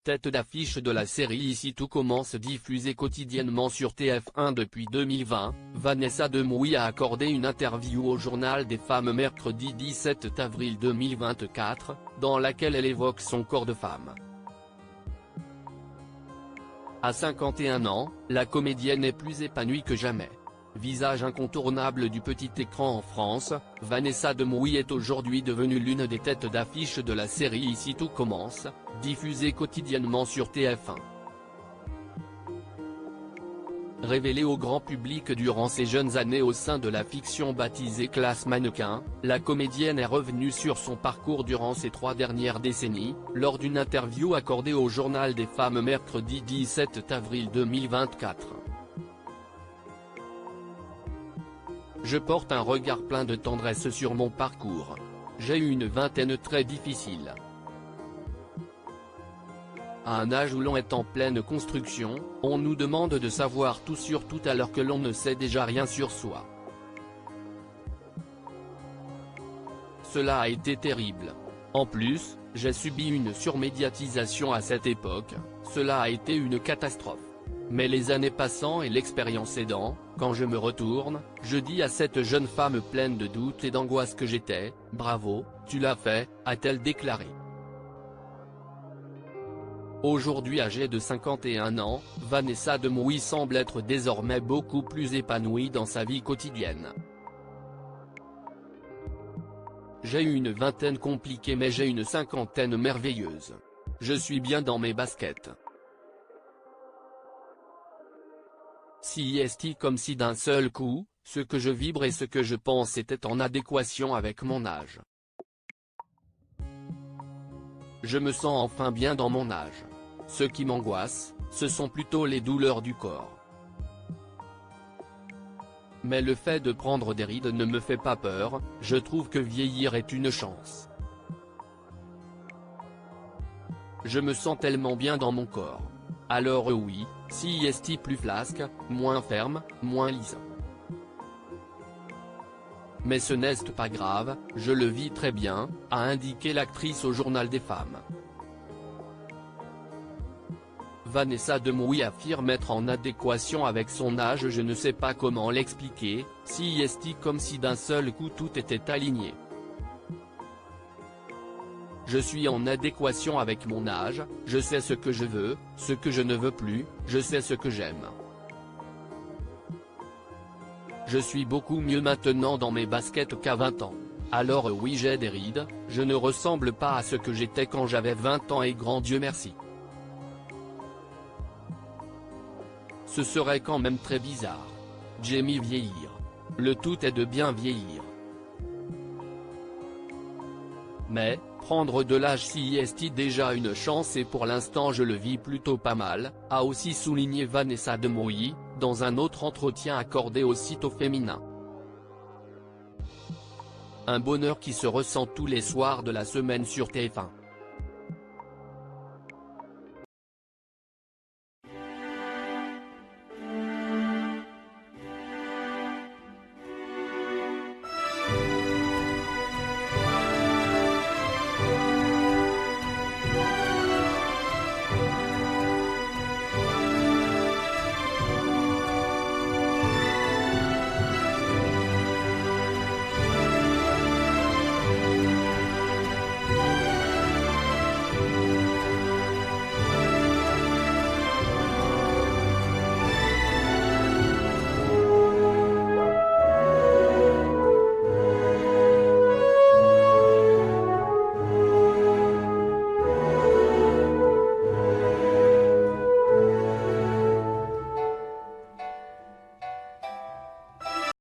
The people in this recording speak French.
Tête d'affiche de la série Ici tout commence diffusée quotidiennement sur TF1 depuis 2020, Vanessa Demouy a accordé une interview au Journal des femmes mercredi 17 avril 2024, dans laquelle elle évoque son corps de femme. À 51 ans, la comédienne est plus épanouie que jamais. Visage incontournable du petit écran en France, Vanessa Demouy est aujourd'hui devenue l'une des têtes d'affiche de la série Ici tout commence, diffusée quotidiennement sur TF1. Révélée au grand public durant ses jeunes années au sein de la fiction baptisée Classe Mannequin, la comédienne est revenue sur son parcours durant ces 3 dernières décennies, lors d'une interview accordée au Journal des femmes mercredi 17 avril 2024. Je porte un regard plein de tendresse sur mon parcours. J'ai eu une vingtaine très difficile. À un âge où l'on est en pleine construction, on nous demande de savoir tout sur tout alors que l'on ne sait déjà rien sur soi. Cela a été terrible. En plus, j'ai subi une surmédiatisation à cette époque, cela a été une catastrophe. Mais les années passant et l'expérience aidant, quand je me retourne, je dis à cette jeune femme pleine de doutes et d'angoisse que j'étais, « Bravo, tu l'as fait », a-t-elle déclaré. Aujourd'hui âgée de 51 ans, Vanessa Demouy semble être désormais beaucoup plus épanouie dans sa vie quotidienne. J'ai eu une vingtaine compliquée mais j'ai une cinquantaine merveilleuse. Je suis bien dans mes baskets. Si est comme si d'un seul coup, ce que je vibre et ce que je pense était en adéquation avec mon âge. Je me sens enfin bien dans mon âge. Ce qui m'angoisse, ce sont plutôt les douleurs du corps. Mais le fait de prendre des rides ne me fait pas peur, je trouve que vieillir est une chance. Je me sens tellement bien dans mon corps. Alors oui, si est plus flasque, moins ferme, moins lisse. Mais ce n'est pas grave, je le vis très bien, a indiqué l'actrice au Journal des femmes. Vanessa Demouy affirme être en adéquation avec son âge. Je ne sais pas comment l'expliquer, si est comme si d'un seul coup tout était aligné. Je suis en adéquation avec mon âge, je sais ce que je veux, ce que je ne veux plus, je sais ce que j'aime. Je suis beaucoup mieux maintenant dans mes baskets qu'à 20 ans. Alors oui, j'ai des rides, je ne ressemble pas à ce que j'étais quand j'avais 20 ans et grand Dieu merci. Ce serait quand même très bizarre. J'aime vieillir. Le tout est de bien vieillir. Mais, prendre de l'âge si est déjà une chance et pour l'instant je le vis plutôt pas mal, a aussi souligné Vanessa Demouy, dans un autre entretien accordé au site au féminin. Un bonheur qui se ressent tous les soirs de la semaine sur TF1.